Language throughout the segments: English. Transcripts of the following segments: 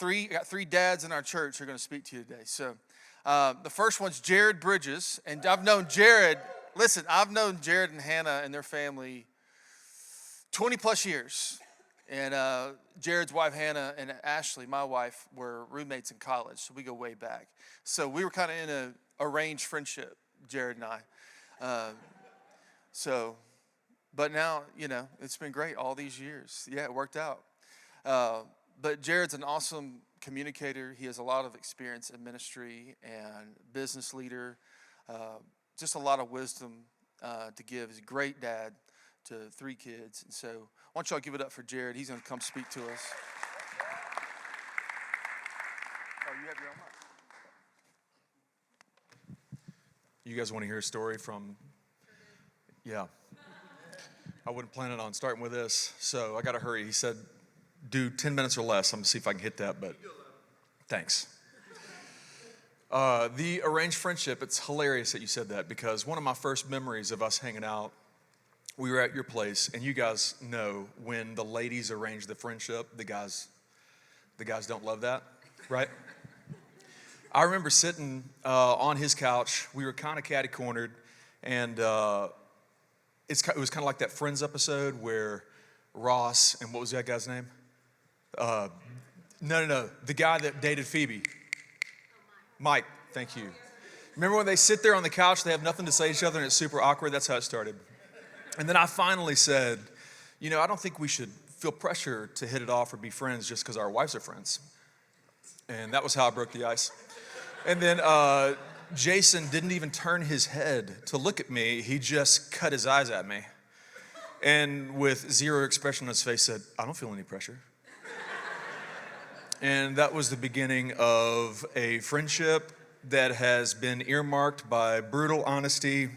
got three dads in our church who are going to speak to you today. So the first one's Jared Bridges. And I've known Jared and Hannah and their family 20 plus years. And Jared's wife, Hannah, and Ashley, my wife, were roommates in college. So we go way back. So we were kind of in an arranged friendship, Jared and I. But now, it's been great all these years. Yeah, it worked out. But Jared's an awesome communicator. He has a lot of experience in ministry and business leader. Just a lot of wisdom to give. He's a great dad to 3 kids. And so why don't y'all give it up for Jared. He's going to come speak to us. Oh, you have your own mic. You guys want to hear a story from, yeah. I wasn't planning on starting with this, so I got to hurry. He said, do 10 minutes or less. I'm going to see if I can hit that, but thanks. The arranged friendship, it's hilarious that you said that because one of my first memories of us hanging out, we were at your place, and you guys know when the ladies arrange the friendship, the guys don't love that, right? I remember sitting on his couch. We were kind of catty-cornered, and it was kind of like that Friends episode where Ross, and what was that guy's name? No. The guy that dated Phoebe. Mike, thank you. Remember when they sit there on the couch, they have nothing to say to each other, and it's super awkward? That's how it started. And then I finally said, I don't think we should feel pressure to hit it off or be friends just because our wives are friends. And that was how I broke the ice. And then Jason didn't even turn his head to look at me. He just cut his eyes at me. And with zero expression on his face said, I don't feel any pressure. And that was the beginning of a friendship that has been earmarked by brutal honesty,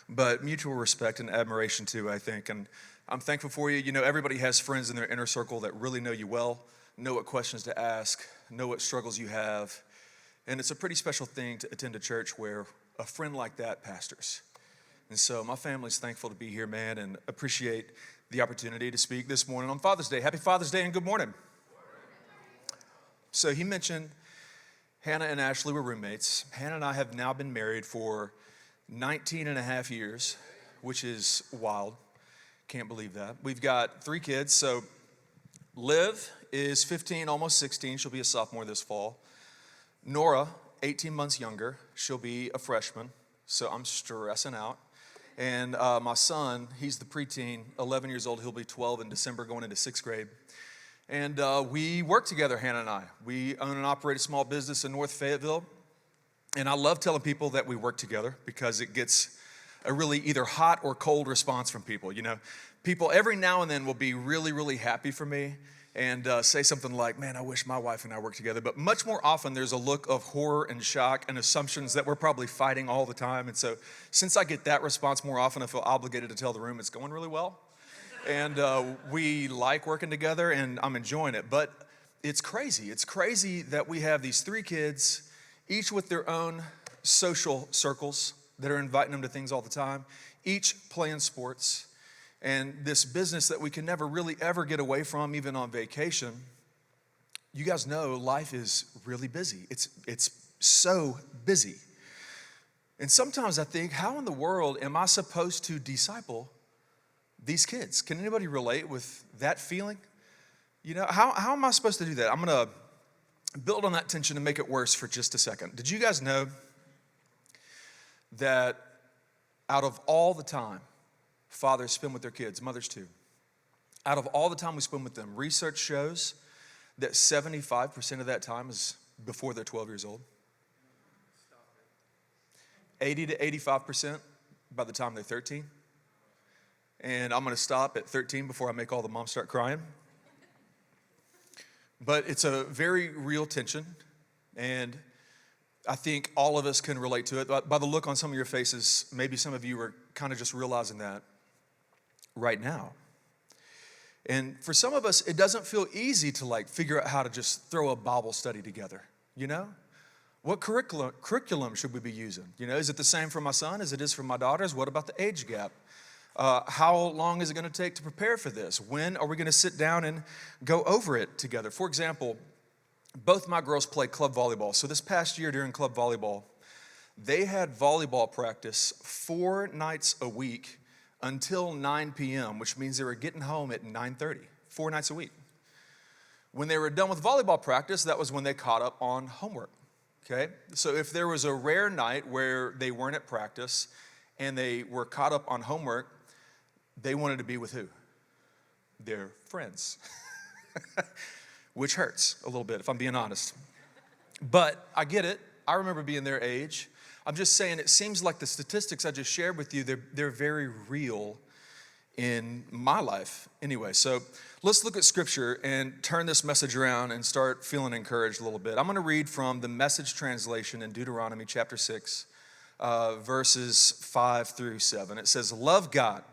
but mutual respect and admiration too, I think. And I'm thankful for you. Everybody has friends in their inner circle that really know you well, know what questions to ask, know what struggles you have. And it's a pretty special thing to attend a church where a friend like that pastors. And so my family's thankful to be here, man, and appreciate the opportunity to speak this morning on Father's Day. Happy Father's Day and good morning. So he mentioned Hannah and Ashley were roommates. Hannah and I have now been married for 19 and a half years, which is wild. Can't believe that. We've got 3 kids. So Liv is 15, almost 16. She'll be a sophomore this fall. Nora, 18 months younger. She'll be a freshman. So I'm stressing out. And my son, he's the preteen, 11 years old. He'll be 12 in December, going into 6th grade. And we work together, Hannah and I. We own and operate a small business in North Fayetteville. And I love telling people that we work together because it gets a really either hot or cold response from people. People every now and then will be really, really happy for me and say something like, man, I wish my wife and I worked together. But much more often, there's a look of horror and shock and assumptions that we're probably fighting all the time. And so since I get that response more often, I feel obligated to tell the room it's going really well. And we like working together, and I'm enjoying it. But it's crazy. It's crazy that we have these 3 kids, each with their own social circles that are inviting them to things all the time, each playing sports, and this business that we can never really ever get away from, even on vacation. You guys know life is really busy. It's so busy. And sometimes I think, how in the world am I supposed to disciple these kids? Can anybody relate with that feeling? How am I supposed to do that? I'm going to build on that tension and make it worse for just a second. Did you guys know that out of all the time fathers spend with their kids, mothers too, out of all the time we spend with them, research shows that 75% of that time is before they're 12 years old? 80 to 85% by the time they're 13. And I'm going to stop at 13 before I make all the moms start crying. But it's a very real tension, and I think all of us can relate to it. By the look on some of your faces, maybe some of you are kind of just realizing that right now. And for some of us, it doesn't feel easy to figure out how to just throw a Bible study together, What curriculum should we be using? Is it the same for my son as it is for my daughters? What about the age gap? How long is it going to take to prepare for this? When are we going to sit down and go over it together? For example, both my girls play club volleyball. So this past year during club volleyball, they had volleyball practice 4 nights a week until 9 p.m., which means they were getting home at 9:30, 4 nights a week. When they were done with volleyball practice, that was when they caught up on homework, okay? So if there was a rare night where they weren't at practice and they were caught up on homework, they wanted to be with who? Their friends, which hurts a little bit, if I'm being honest. But I get it. I remember being their age. I'm just saying, it seems like the statistics I just shared with you, they're very real in my life anyway. So let's look at scripture and turn this message around and start feeling encouraged a little bit. I'm going to read from the Message translation in Deuteronomy chapter 6, verses 5 through 7. It says, love God,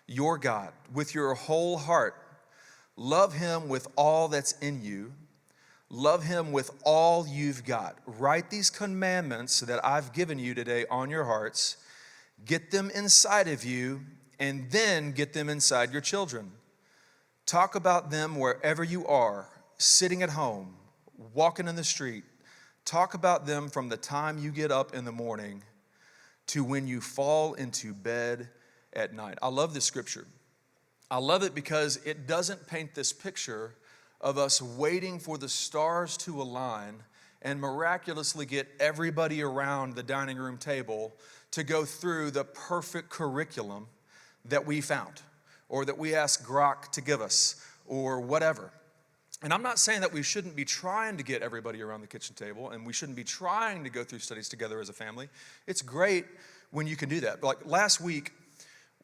your God, with your whole heart. Love him with all that's in you. Love him with all you've got. Write these commandments that I've given you today on your hearts. Get them inside of you, and then get them inside your children. Talk about them wherever you are, sitting at home, walking in the street. Talk about them from the time you get up in the morning to when you fall into bed at night. I love this scripture. I love it because it doesn't paint this picture of us waiting for the stars to align and miraculously get everybody around the dining room table to go through the perfect curriculum that we found or that we asked Grok to give us or whatever. And I'm not saying that we shouldn't be trying to get everybody around the kitchen table and we shouldn't be trying to go through studies together as a family. It's great when you can do that. Like last week,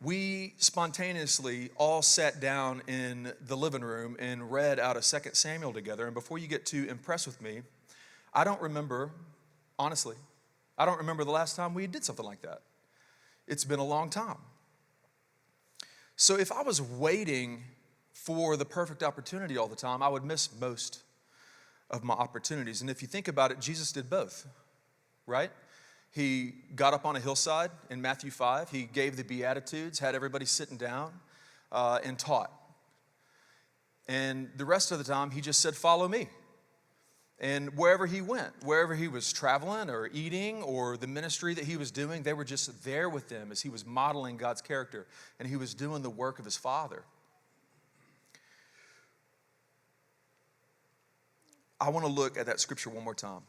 we spontaneously all sat down in the living room and read out of 2 Samuel together. And before you get too impressed with me, I don't remember, honestly, I don't remember the last time we did something like that. It's been a long time. So if I was waiting for the perfect opportunity all the time, I would miss most of my opportunities. And if you think about it, Jesus did both, right? He got up on a hillside in Matthew 5. He gave the Beatitudes, had everybody sitting down and taught. And the rest of the time, he just said, follow me. And wherever he went, wherever he was traveling or eating or the ministry that he was doing, they were just there with him as he was modeling God's character and he was doing the work of his Father. I want to look at that scripture one more time.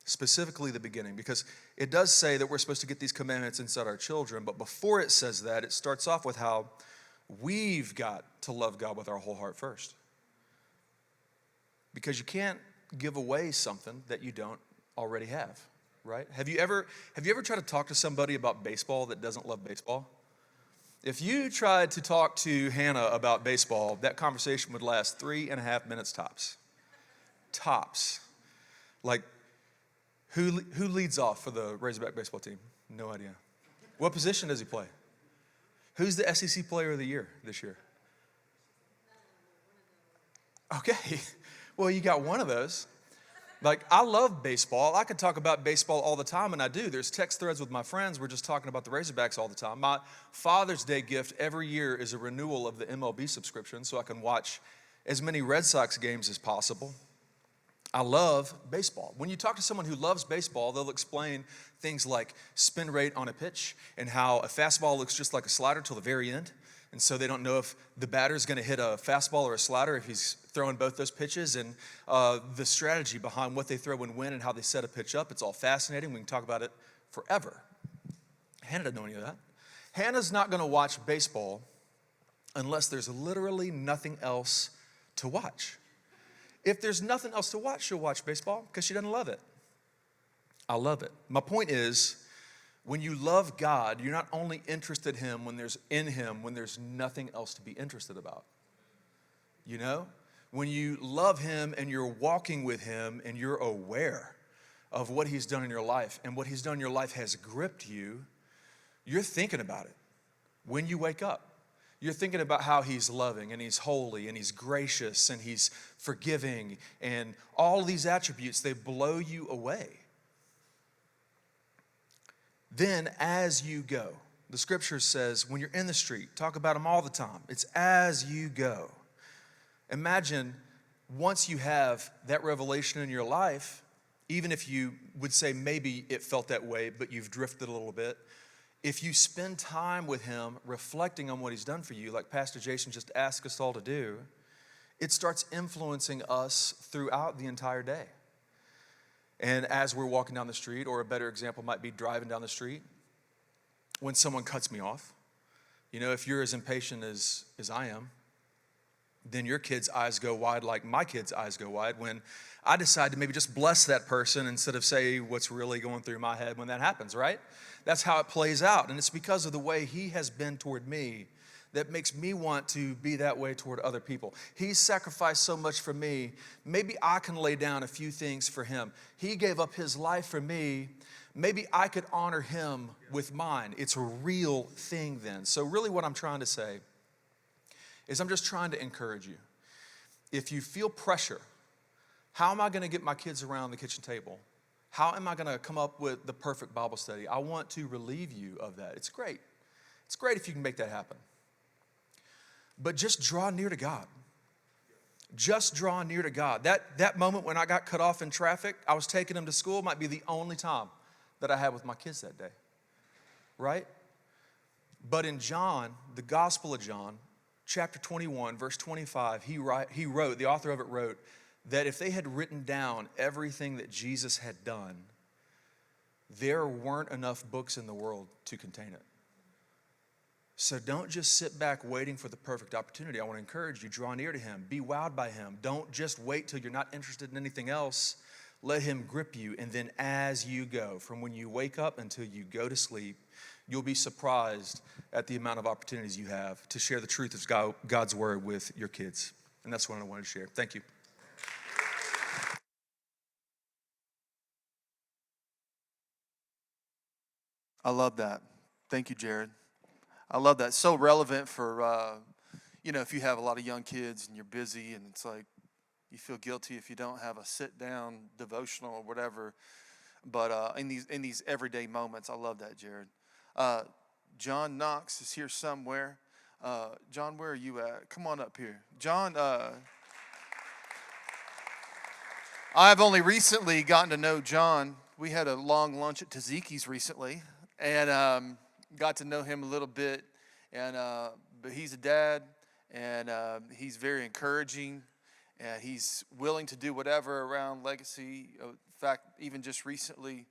Specifically the beginning, because it does say that we're supposed to get these commandments inside our children, but before it says that, it starts off with how we've got to love God with our whole heart first. Because you can't give away something that you don't already have, right? Have you ever tried to talk to somebody about baseball that doesn't love baseball? If you tried to talk to Hannah about baseball, that conversation would last 3.5 minutes tops. Tops. Like, Who leads off for the Razorback baseball team? No idea. What position does he play? Who's the SEC player of the year this year? Okay, well, you got one of those. Like, I love baseball. I could talk about baseball all the time, and I do. There's text threads with my friends. We're just talking about the Razorbacks all the time. My Father's Day gift every year is a renewal of the MLB subscription so I can watch as many Red Sox games as possible. I love baseball. When you talk to someone who loves baseball, they'll explain things like spin rate on a pitch and how a fastball looks just like a slider till the very end. And so they don't know if the batter's going to hit a fastball or a slider if he's throwing both those pitches, and the strategy behind what they throw and when and how they set a pitch up. It's all fascinating. We can talk about it forever. Hannah doesn't know any of that. Hannah's not going to watch baseball unless there's literally nothing else to watch. If there's nothing else to watch, she'll watch baseball because she doesn't love it. I love it. My point is, when you love God, you're not only interested in him when there's nothing else to be interested about. You know? When you love him and you're walking with him and you're aware of what he's done in your life and what he's done in your life has gripped you, you're thinking about it when you wake up. You're thinking about how he's loving and he's holy and he's gracious and he's forgiving, and all these attributes, they blow you away. Then as you go, the scripture says when you're in the street, talk about him all the time. It's as you go. Imagine once you have that revelation in your life, even if you would say maybe it felt that way, but you've drifted a little bit, if you spend time with him reflecting on what he's done for you, like Pastor Jason just asked us all to do, it starts influencing us throughout the entire day. And as we're walking down the street, or a better example might be driving down the street, when someone cuts me off, if you're as impatient as I am, then your kid's eyes go wide like my kid's eyes go wide when I decide to maybe just bless that person instead of say what's really going through my head when that happens, right? That's how it plays out. And it's because of the way he has been toward me that makes me want to be that way toward other people. He's sacrificed so much for me. Maybe I can lay down a few things for him. He gave up his life for me. Maybe I could honor him with mine. It's a real thing then. So really what I'm trying to say is I'm just trying to encourage you. If you feel pressure, how am I going to get my kids around the kitchen table? How am I going to come up with the perfect Bible study? I want to relieve you of that. It's great. It's great if you can make that happen. But just draw near to God. Just draw near to God. That moment when I got cut off in traffic, I was taking them to school, might be the only time that I had with my kids that day. Right? But in John, the Gospel of John, chapter 21, verse 25, the author of it wrote, that if they had written down everything that Jesus had done, there weren't enough books in the world to contain it. So don't just sit back waiting for the perfect opportunity. I want to encourage you, draw near to him, be wowed by him. Don't just wait till you're not interested in anything else. Let him grip you, and then as you go, from when you wake up until you go to sleep, you'll be surprised at the amount of opportunities you have to share the truth of God's word with your kids. And that's what I wanted to share. Thank you. I love that. Thank you, Jared. I love that. So relevant for, if you have a lot of young kids and you're busy and it's like you feel guilty if you don't have a sit-down devotional or whatever. But in these everyday moments, I love that, Jared. John Knox is here somewhere. John, where are you at? Come on up here. John, I've only recently gotten to know John. We had a long lunch at Taziki's recently, and got to know him a little bit. And but he's a dad, and he's very encouraging, and he's willing to do whatever around legacy. In fact, even just recently,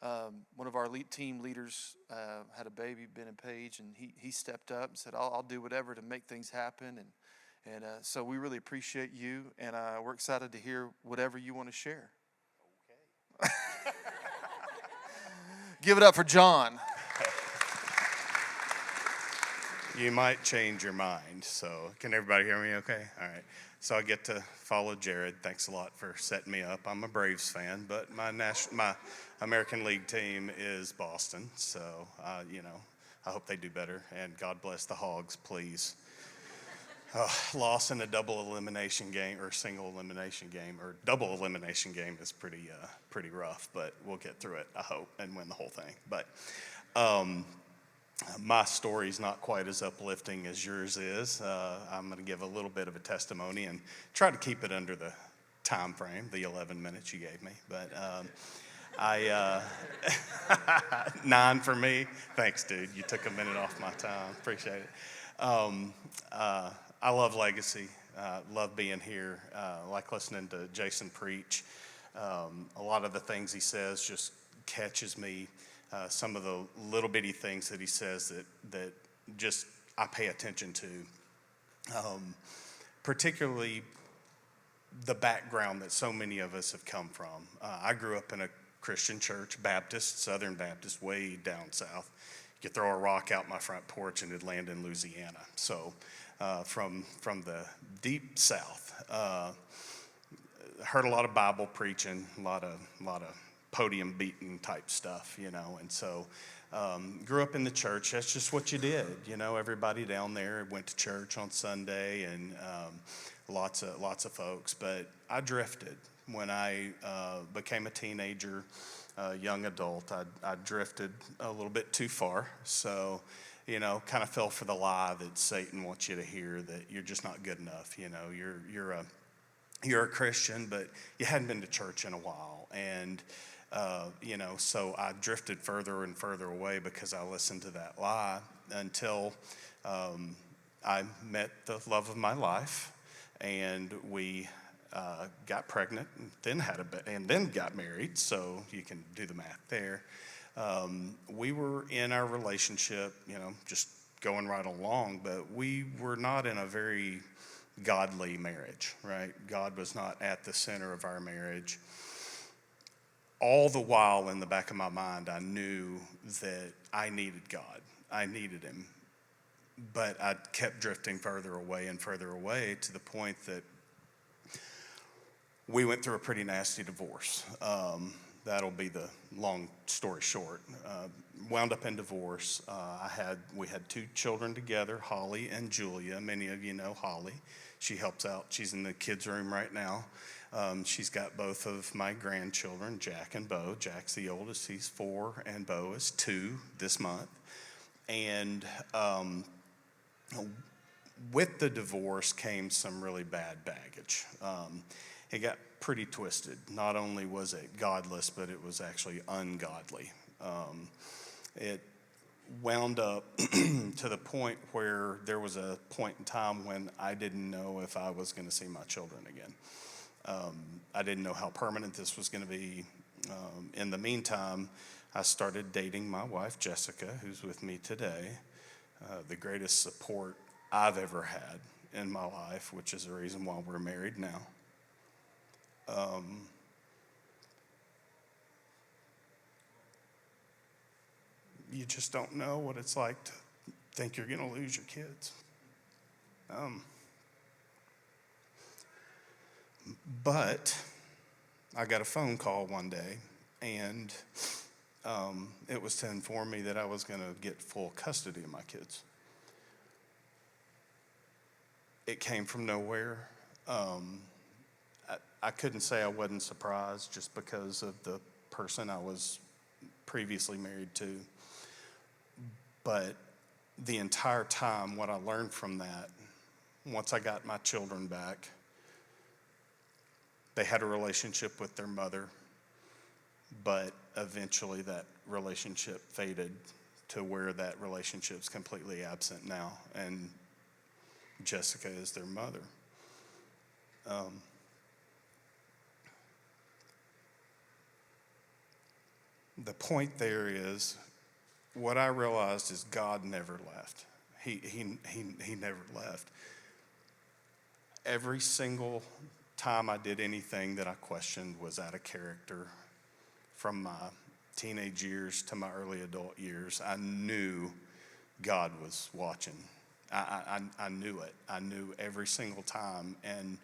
one of our team leaders had a baby, Ben and Paige, and he stepped up and said, I'll do whatever to make things happen. And so we really appreciate you, and we're excited to hear whatever you want to share. Okay. Give it up for John. You might change your mind. So can everybody hear me okay? All right. So I get to follow Jared. Thanks a lot for setting me up. I'm a Braves fan, but my American League team is Boston. So, I hope they do better. And God bless the Hogs, please. Loss in a double elimination game or single elimination game or double elimination game is pretty rough, but we'll get through it, I hope, and win the whole thing. But my story's not quite as uplifting as yours is. I'm going to give a little bit of a testimony and try to keep it under the time frame, the 11 minutes you gave me. But 9 for me. Thanks, dude. You took a minute off my time. Appreciate it. I love Legacy. Love being here. Like listening to Jason preach. A lot of the things he says just catches me. Some of the little bitty things that he says that just I pay attention to. Particularly the background that so many of us have come from. I grew up in a Christian church, Baptist, Southern Baptist, way down south. You could throw a rock out my front porch and it'd land in Louisiana. So from the deep south, heard a lot of Bible preaching, a lot of podium beating type stuff, and so grew up in the church. That's just what you did, everybody down there went to church on Sunday, and lots of folks. But I drifted when I became a teenager, young adult. I drifted a little bit too far, so kind of fell for the lie that Satan wants you to hear, that you're just not good enough. You're you're a Christian, but you hadn't been to church in a while. And, so I drifted further and further away because I listened to that lie until I met the love of my life, and we got pregnant, and then got married. So you can do the math there. We were in our relationship, just going right along, but we were not in a very godly marriage, right? God was not at the center of our marriage. All the while in the back of my mind, I knew that I needed God. I needed him. But I kept drifting further away and further away to the point that we went through a pretty nasty divorce. That'll be the long story short. Wound up in divorce. We had 2 children together, Holly and Julia. Many of you know Holly. She helps out. She's in the kids' room right now. She's got both of my grandchildren, Jack and Bo. Jack's the oldest. He's 4, and Bo is 2 this month. And with the divorce came some really bad baggage. It got pretty twisted. Not only was it godless, but it was actually ungodly. It wound up to the point where there was a point in time when I didn't know if I was going to see my children again. I didn't know how permanent this was going to be. In the meantime, I started dating my wife, Jessica, who's with me today, the greatest support I've ever had in my life, which is the reason why we're married now. You just don't know what it's like to think you're going to lose your kids. But I got a phone call one day, and it was to inform me that I was going to get full custody of my kids. It came from nowhere. I couldn't say I wasn't surprised just because of the person I was previously married to. But the entire time, what I learned from that, once I got my children back, they had a relationship with their mother, but eventually that relationship faded to where that relationship's completely absent now, and Jessica is their mother. The point there is, what I realized is God never left. He never left. Every single time I did anything that I questioned was out of character, from my teenage years to my early adult years, I knew God was watching. I knew it. I knew every single time, and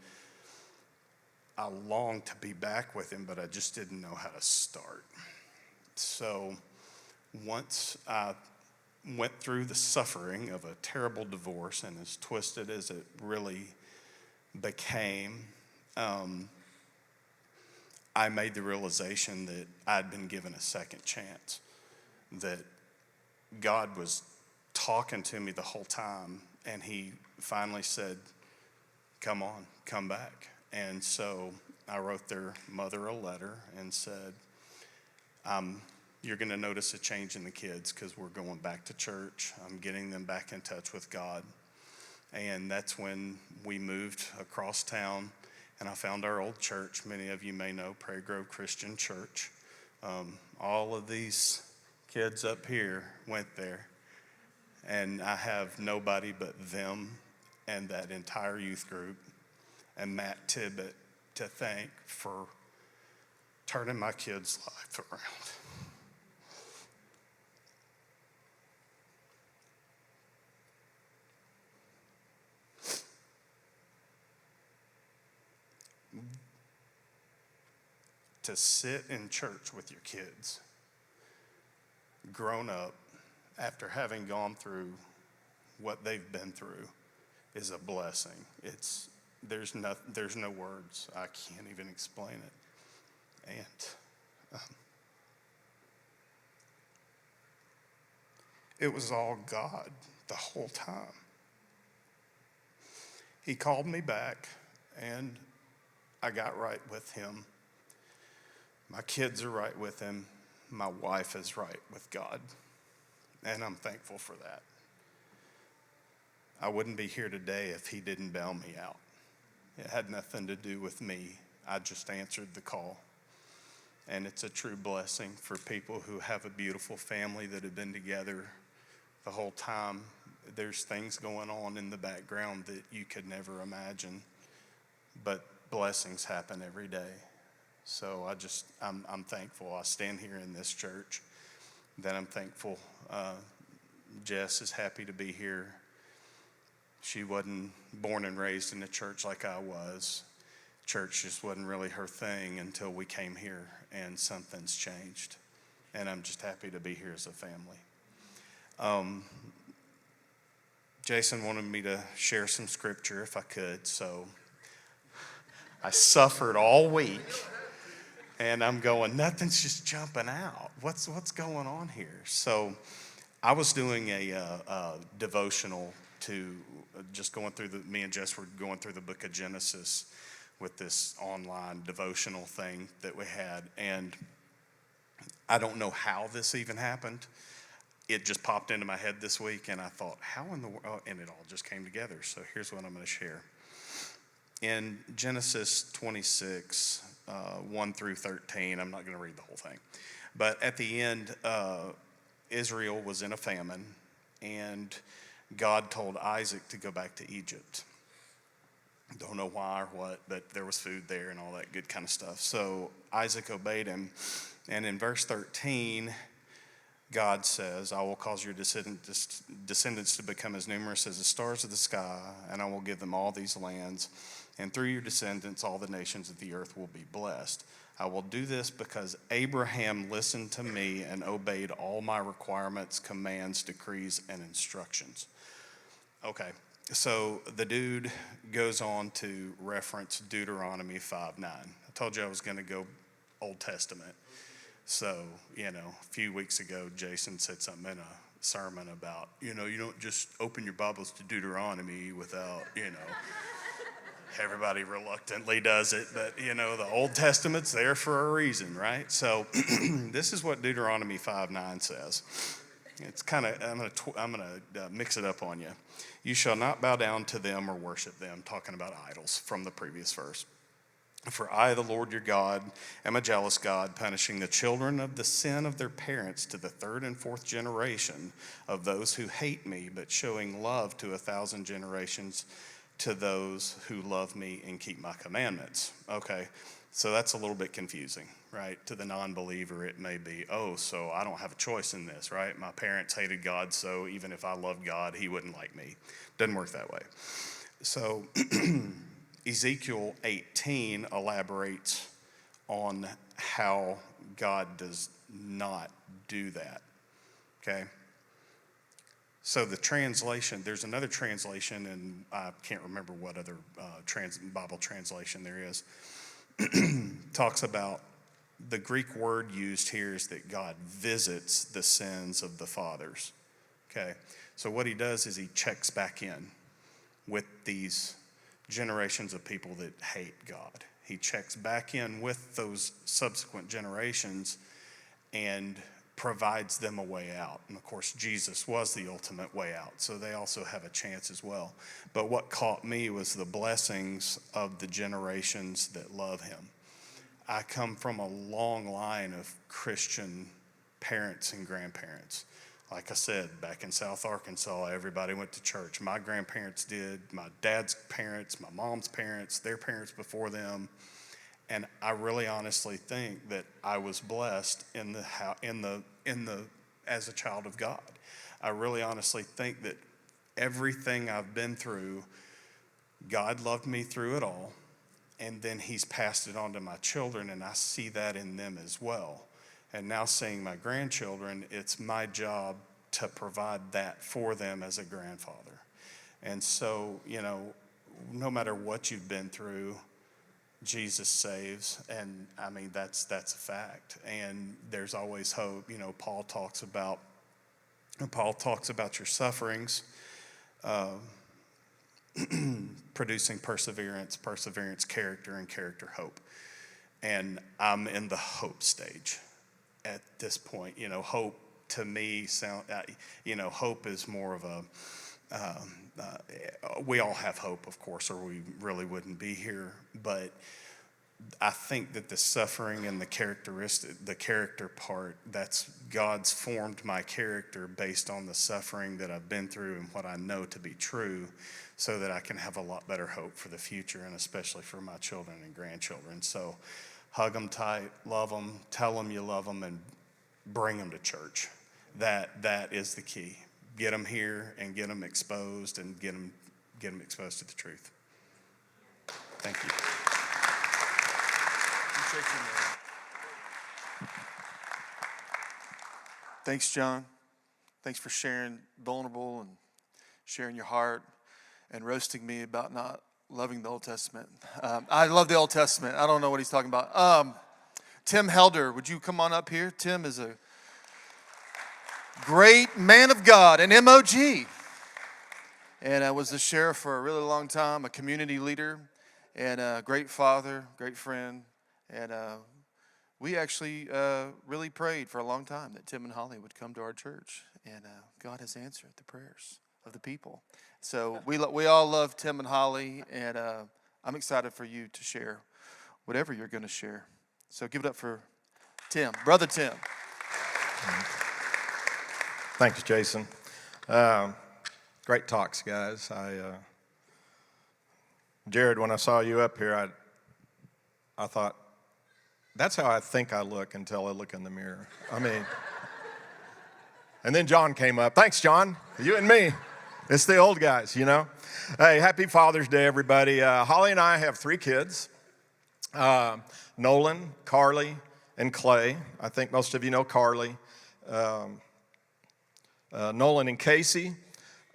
I longed to be back with him, but I just didn't know how to start. So once I went through the suffering of a terrible divorce, and as twisted as it really became, I made the realization that I'd been given a second chance, that God was talking to me the whole time, and he finally said, come on, come back. And so I wrote their mother a letter and said, you're going to notice a change in the kids because we're going back to church. I'm getting them back in touch with God. And that's when we moved across town, and I found our old church. Many of you may know Prairie Grove Christian Church. All of these kids up here went there, and I have nobody but them and that entire youth group and Matt Tibbett to thank for turning my kids' life around. To sit in church with your kids, grown up, after having gone through what they've been through, is a blessing. There's no words. I can't even explain it. And it was all God the whole time. He called me back, and I got right with him. My kids are right with him. My wife is right with God. And I'm thankful for that. I wouldn't be here today if he didn't bail me out. It had nothing to do with me. I just answered the call. And it's a true blessing for people who have a beautiful family that have been together the whole time. There's things going on in the background that you could never imagine, but blessings happen every day. So I'm thankful. I stand here in this church. Then I'm thankful. Jess is happy to be here. She wasn't born and raised in a church like I was. Church just wasn't really her thing until we came here, and something's changed. And I'm just happy to be here as a family. Jason wanted me to share some scripture if I could, so I suffered all week, and I'm going, nothing's just jumping out. What's going on here? So I was doing a devotional to just going through me and Jess were going through the book of Genesis with this online devotional thing that we had, and I don't know how this even happened. It just popped into my head this week, and I thought, how in the world? And it all just came together. So here's what I'm going to share. In Genesis 26, 1 through 13, I'm not going to read the whole thing. But at the end, Israel was in a famine, and God told Isaac to go back to Egypt. Don't know why or what, but there was food there and all that good kind of stuff. So Isaac obeyed him. And in verse 13, God says, I will cause your descendants to become as numerous as the stars of the sky, and I will give them all these lands. And through your descendants, all the nations of the earth will be blessed. I will do this because Abraham listened to me and obeyed all my requirements, commands, decrees, and instructions. Okay, so the dude goes on to reference Deuteronomy 5:9. I told you I was going to go Old Testament. So, a few weeks ago, Jason said something in a sermon about, you don't just open your Bibles to Deuteronomy without, everybody reluctantly does it. But, the Old Testament's there for a reason, right? So this is what Deuteronomy 5:9 says. It's kind of, I'm going to mix it up on you. You shall not bow down to them or worship them, talking about idols from the previous verse. For I, the Lord your God, am a jealous God, punishing the children of the sin of their parents to the third and fourth generation of those who hate me, but showing love to 1,000 generations to those who love me and keep my commandments. Okay, so that's a little bit confusing, right? To the non-believer, it may be, so I don't have a choice in this, right? My parents hated God, so even if I loved God, he wouldn't like me. Doesn't work that way. So Ezekiel 18 elaborates on how God does not do that, okay? So the translation, there's another translation, and I can't remember what other Bible translation there is, talks about the Greek word used here is that God visits the sins of the fathers, okay? So what he does is he checks back in with these generations of people that hate God. He checks back in with those subsequent generations and provides them a way out. And of course, Jesus was the ultimate way out, so they also have a chance as well. But what caught me was the blessings of the generations that love him. I come from a long line of Christian parents and grandparents. Like I said, back in South Arkansas, everybody went to church. My grandparents did, my dad's parents, my mom's parents, their parents before them. And I really honestly think that I was blessed as a child of God. I really honestly think that everything I've been through, God loved me through it all. And then he's passed it on to my children, and I see that in them as well. And now seeing my grandchildren, it's my job to provide that for them as a grandfather. And so, no matter what you've been through, Jesus saves, and I mean that's a fact. And there's always hope. Paul talks about your sufferings. producing perseverance, perseverance, character, and character, hope. And I'm in the hope stage at this point. Hope to me hope is more of a, we all have hope, of course, or we really wouldn't be here. But I think that the suffering and the character part, that's God's formed my character based on the suffering that I've been through and what I know to be true, so that I can have a lot better hope for the future, and especially for my children and grandchildren. So hug them tight, love them, tell them you love them, and bring them to church. That is the key. Get them here and get them exposed, and get them exposed to the truth. Thank you. Thanks, John. Thanks for sharing vulnerable and sharing your heart and roasting me about not loving the Old Testament. I love the Old Testament. I don't know what he's talking about. Tim Helder, would you come on up here? Tim is a great man of God, an MOG. And I was the sheriff for a really long time, a community leader, and a great father, great friend. And we actually really prayed for a long time that Tim and Holly would come to our church. And God has answered the prayers of the people. So we all love Tim and Holly, and I'm excited for you to share whatever you're going to share. So give it up for Tim, Brother Tim. Thanks, Jason. Great talks, guys. Jared, when I saw you up here, I thought, that's how I think I look until I look in the mirror. And then John came up. Thanks, John. You and me. It's the old guys, Hey, happy Father's Day, everybody. Holly and I have 3 kids, Nolan, Carly, and Clay. I think most of you know Carly. Nolan and Casey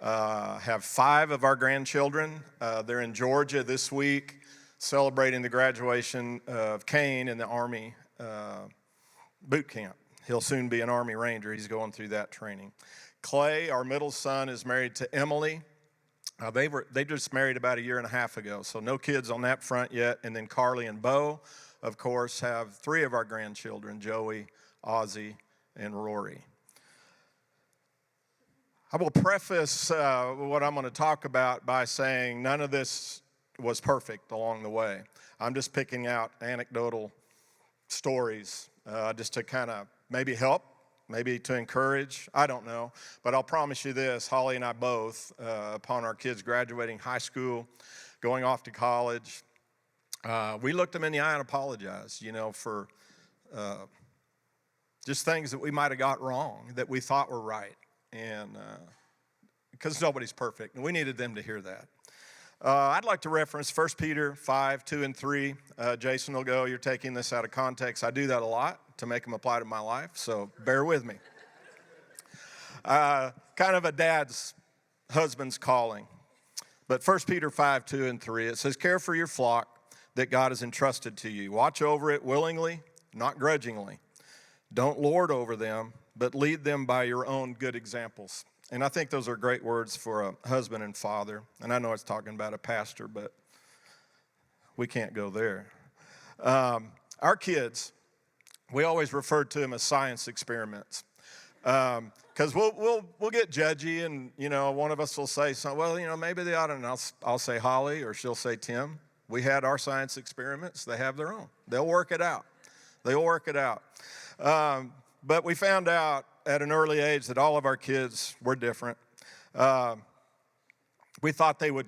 have 5 of our grandchildren. They're in Georgia this week celebrating the graduation of Kane in the Army boot camp. He'll soon be an Army Ranger. He's going through that training. Clay, our middle son, is married to Emily. They just married about a year and a half ago, so no kids on that front yet. And then Carly and Bo, of course, have 3 of our grandchildren, Joey, Ozzy, and Rory. I will preface what I'm going to talk about by saying none of this was perfect along the way. I'm just picking out anecdotal stories just to kind of maybe help, maybe to encourage. I don't know. But I'll promise you this, Holly and I both, upon our kids graduating high school, going off to college, we looked them in the eye and apologized, for just things that we might have got wrong that we thought were right. And because nobody's perfect, and we needed them to hear that. I'd like to reference 1 Peter 5, 2, and 3. Jason will go, you're taking this out of context. I do that a lot to make them apply to my life, so bear with me. Kind of a dad's, husband's calling. But 1 Peter 5, 2, and 3, it says, care for your flock that God has entrusted to you. Watch over it willingly, not grudgingly. Don't lord over them, but lead them by your own good examples. And I think those are great words for a husband and father. And I know it's talking about a pastor, but we can't go there. Our kids, we always refer to them as science experiments. Because we'll get judgy, and, one of us will say something, well, maybe they ought to, and I'll say Holly, or she'll say Tim. We had our science experiments. They have their own. They'll work it out. But we found out at an early age that all of our kids were different. We thought they would,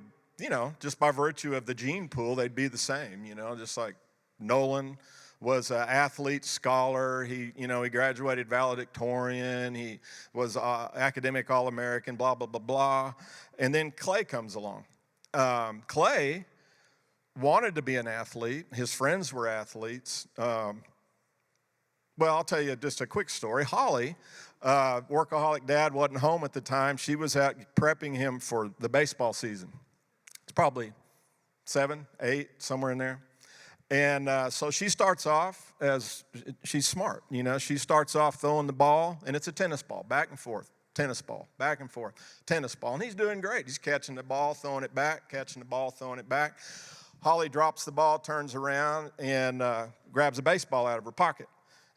just by virtue of the gene pool, they'd be the same, just like Nolan was an athlete, scholar. He graduated valedictorian. He was academic All-American, blah, blah, blah, blah. And then Clay comes along. Clay wanted to be an athlete. His friends were athletes. Well, I'll tell you just a quick story. Holly, workaholic dad, wasn't home at the time. She was out prepping him for the baseball season. It's probably 7, 8, somewhere in there. And so she starts off as, she's smart, she starts off throwing the ball, and it's a tennis ball, back and forth, tennis ball, back and forth, tennis ball. And he's doing great. He's catching the ball, throwing it back, catching the ball, throwing it back. Holly drops the ball, turns around, and grabs a baseball out of her pocket,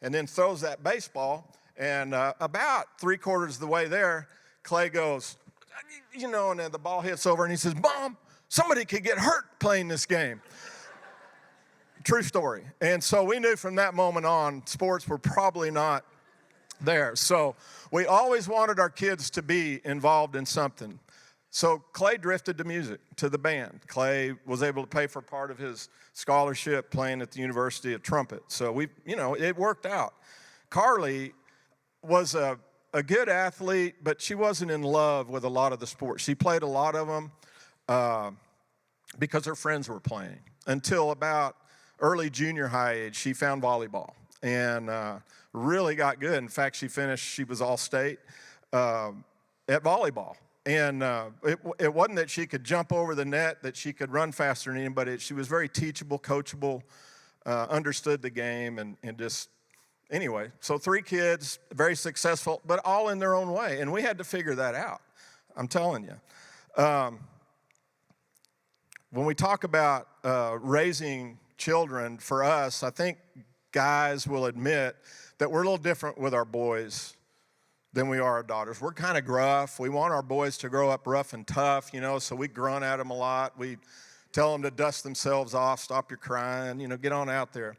and then throws that baseball. And about 3/4 of the way there, Clay goes, and then the ball hits over, and he says, Mom, somebody could get hurt playing this game. True story. And so we knew from that moment on, sports were probably not there. So we always wanted our kids to be involved in something. So Clay drifted to music, to the band. Clay was able to pay for part of his scholarship playing at the University of Trumpet. So it worked out. Carly was a good athlete, but she wasn't in love with a lot of the sports. She played a lot of them because her friends were playing. Until about early junior high age, she found volleyball and really got good. In fact, she was all-state at volleyball. And it wasn't that she could jump over the net, that she could run faster than anybody. She was very teachable, coachable, understood the game, and just, anyway. So 3 kids, very successful, but all in their own way. And we had to figure that out, I'm telling you. When we talk about raising children, for us, I think guys will admit that we're a little different with our boys than we are our daughters. We're kind of gruff. We want our boys to grow up rough and tough, so we grunt at them a lot. We tell them to dust themselves off, stop your crying, get on out there.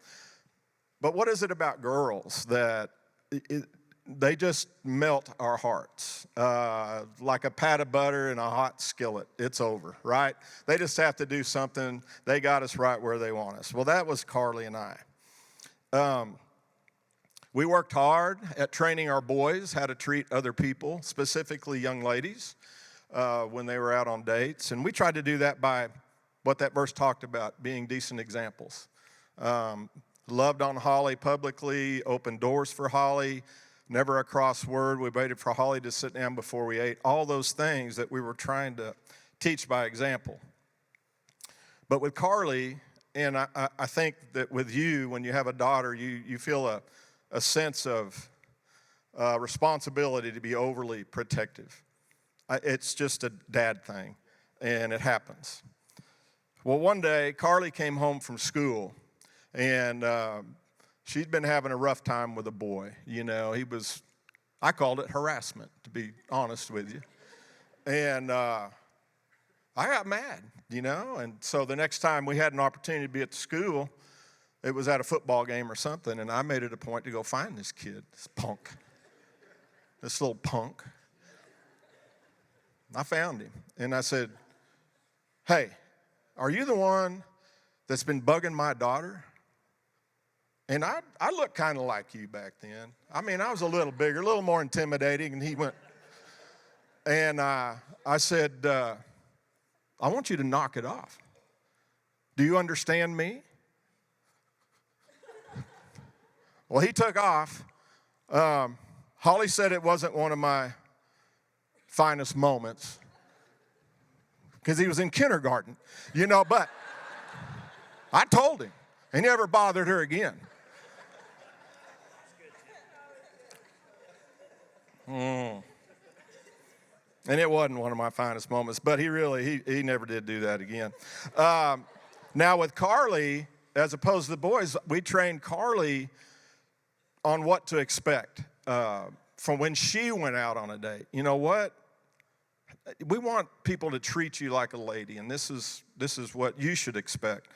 But what is it about girls that they just melt our hearts? Like a pat of butter in a hot skillet. It's over, right? They just have to do something. They got us right where they want us. Well, that was Carly and I. We worked hard at training our boys how to treat other people, specifically young ladies, when they were out on dates. And we tried to do that by what that verse talked about, being decent examples. Loved on Holly publicly, opened doors for Holly, never a cross word. We waited for Holly to sit down before we ate. All those things that we were trying to teach by example. But with Carly, and I think that with you, when you have a daughter, you feel a sense of responsibility to be overly protective. It's just a dad thing, and it happens. Well, one day, Carly came home from school, and she'd been having a rough time with a boy. I called it harassment, to be honest with you. And I got mad, and so the next time we had an opportunity to be at the school, it was at a football game or something, and I made it a point to go find this kid, this little punk. I found him, and I said, hey, are you the one that's been bugging my daughter? And I looked kind of like you back then. I mean, I was a little bigger, a little more intimidating, and he went, and I said, I want you to knock it off. Do you understand me? Well, he took off. Holly said it wasn't one of my finest moments because he was in kindergarten, but I told him, and he never bothered her again. And it wasn't one of my finest moments, but he never did do that again. Now with Carly, as opposed to the boys, we trained Carly on what to expect from when she went out on a date. You know what? We want people to treat you like a lady, and this is what you should expect.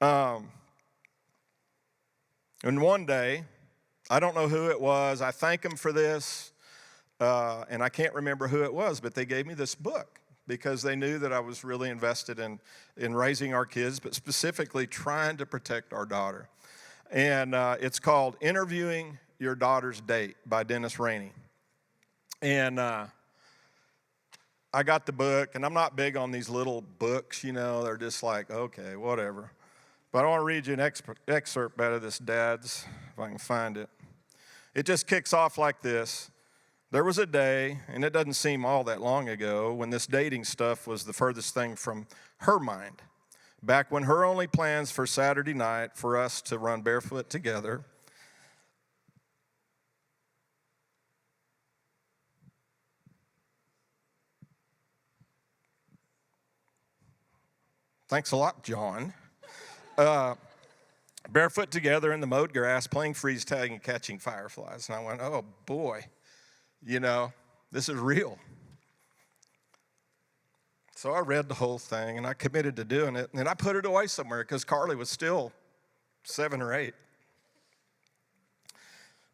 And one day, I don't know who it was. I thank them for this, and I can't remember who it was, but they gave me this book because they knew that I was really invested in raising our kids, but specifically trying to protect our daughter. And it's called Interviewing Your Daughter's Date by Dennis Rainey. And I got the book, and I'm not big on these little books, they're just like, okay, whatever. But I want to read you an excerpt out of this dad's, if I can find it. It just kicks off like this. There was a day, and it doesn't seem all that long ago, when this dating stuff was the furthest thing from her mind. Back when her only plans for Saturday night for us to run barefoot together Thanks a lot, John. Barefoot together in the mowed grass, playing freeze tag and catching fireflies. And I went, oh boy, this is real. So I read the whole thing, and I committed to doing it, and I put it away somewhere because Carly was still 7 or 8.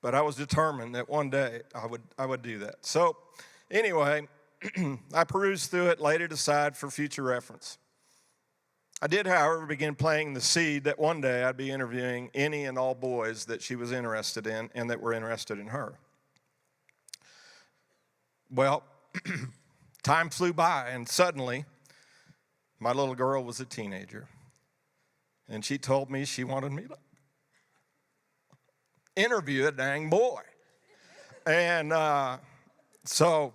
But I was determined that one day I would do that. So anyway, I perused through it, laid it aside for future reference. I did, however, begin planting the seed that one day I'd be interviewing any and all boys that she was interested in and that were interested in her. Well, time flew by, and suddenly, my little girl was a teenager. And she told me she wanted me to interview a dang boy. And so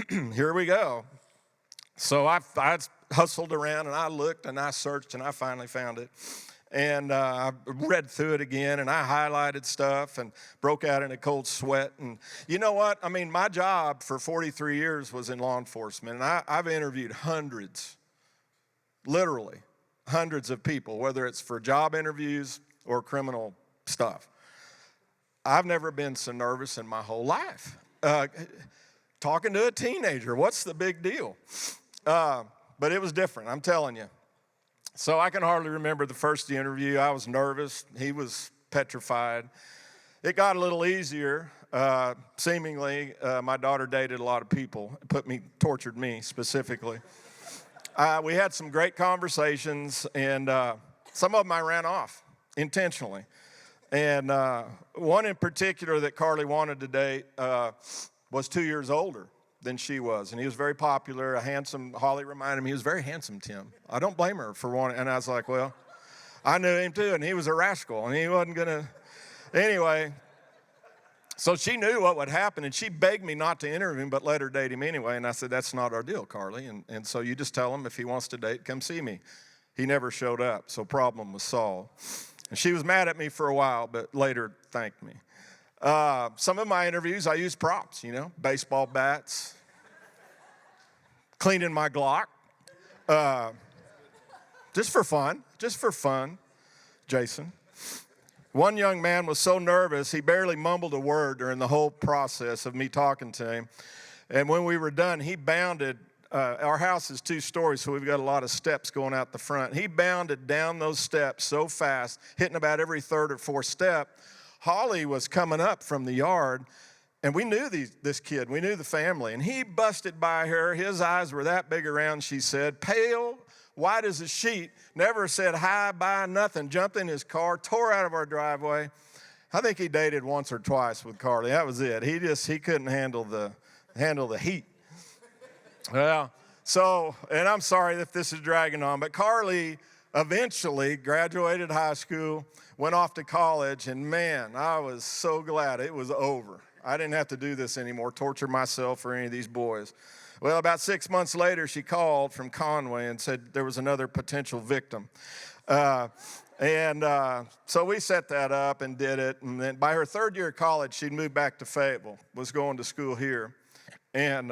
here we go. So I hustled around, and I looked, and I searched, and I finally found it. And I read through it again, and I highlighted stuff and broke out in a cold sweat. And you know what? I mean, my job for 43 years was in law enforcement, and I've interviewed hundreds, literally hundreds of people, whether it's for job interviews or criminal stuff. I've never been so nervous in my whole life. Talking to a teenager, what's the big deal? But it was different, I'm telling you. So I can hardly remember the first interview. I was nervous. He was petrified. It got a little easier. Seemingly, my daughter dated a lot of people. Tortured me specifically. We had some great conversations, and some of them I ran off intentionally. And one in particular that Carly wanted to date was 2 years older than she was. And he was very popular, a handsome, Holly reminded me, he was very handsome, Tim. I don't blame her for wanting, and I was like, well, I knew him too, and he was a rascal, and he wasn't gonna, anyway. So she knew what would happen, and she begged me not to interview him, but let her date him anyway. And I said, that's not our deal, Carly. And so you just tell him if he wants to date, come see me. He never showed up, so problem was solved. And she was mad at me for a while, but later thanked me. Some of my interviews, I used props, baseball bats, cleaning my Glock, just for fun, Jason. One young man was so nervous, he barely mumbled a word during the whole process of me talking to him. And when we were done, he bounded. Our house is 2 stories, so we've got a lot of steps going out the front. He bounded down those steps so fast, hitting about every 3rd or 4th step. Holly was coming up from the yard, and we knew this kid. We knew the family. And he busted by her. His eyes were that big around, she said, pale, white as a sheet, never said hi, bye, nothing. Jumped in his car, tore out of our driveway. I think he dated once or twice with Carly. That was it. He couldn't handle the heat. Well, so, and I'm sorry if this is dragging on, but Carly eventually graduated high school, went off to college, and man, I was so glad it was over. I didn't have to do this anymore, torture myself or any of these boys. Well, about 6 months later, she called from Conway and said there was another potential victim. So we set that up and did it. And then by her 3rd year of college, she'd moved back to Fayetteville, was going to school here. And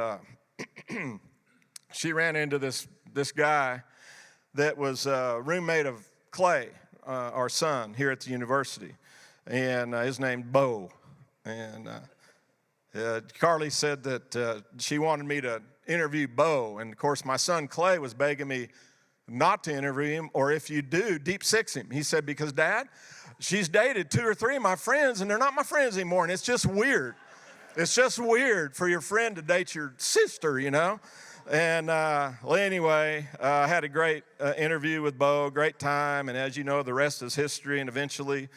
she ran into this guy that was a roommate of Clay, our son, here at the university. And his name Bo. And Carly said that she wanted me to interview Bo. And, of course, my son Clay was begging me not to interview him, or if you do, deep six him. He said, because, Dad, she's dated 2 or 3 of my friends, and they're not my friends anymore, and it's just weird. It's just weird for your friend to date your sister, And anyway, I had a great interview with Bo, great time, and as you know, the rest is history. And eventually,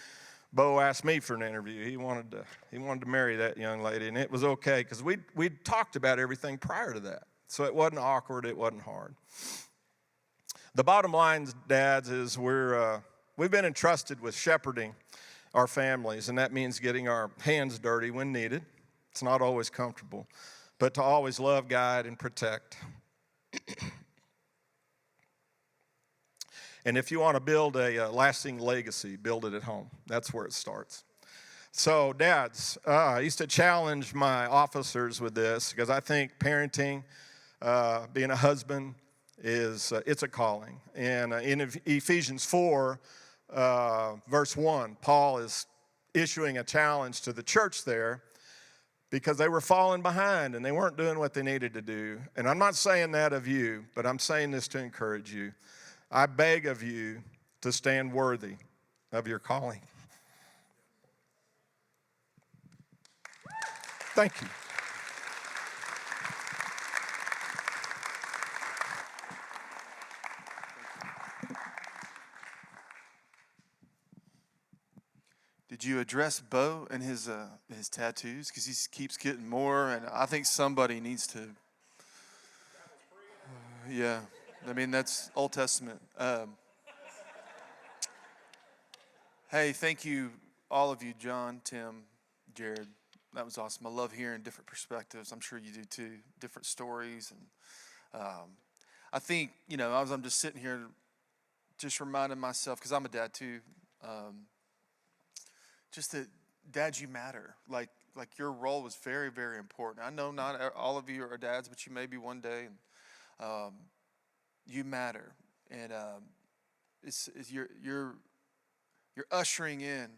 Bo asked me for an interview. He wanted to marry that young lady, and it was okay because we'd talked about everything prior to that, so it wasn't awkward, it wasn't hard. The bottom line, dads, is we've been entrusted with shepherding our families, and that means getting our hands dirty when needed. It's not always comfortable, but to always love, guide, and protect. And if you want to build a lasting legacy, build it at home. That's where it starts. So, dads, I used to challenge my officers with this because I think parenting, being a husband, is it's a calling. And in Ephesians 4, verse 1, Paul is issuing a challenge to the church there because they were falling behind and they weren't doing what they needed to do. And I'm not saying that of you, but I'm saying this to encourage you. I beg of you to stand worthy of your calling. Thank you. Did you address Bo and his tattoos? Because he keeps getting more, and I think somebody needs to. Yeah, I mean that's Old Testament. Hey, thank you, all of you, John, Tim, Jared. That was awesome. I love hearing different perspectives. I'm sure you do too. Different stories, and I think as I'm just sitting here, just reminding myself because I'm a dad too. Just that, Dad, you matter. Like your role was very, very important. I know not all of you are dads, but you may be one day, and you matter. And you're ushering in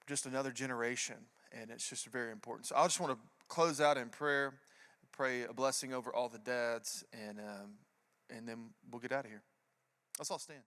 just another generation, and it's just very important. So I just want to close out in prayer, pray a blessing over all the dads, and then we'll get out of here. Let's all stand.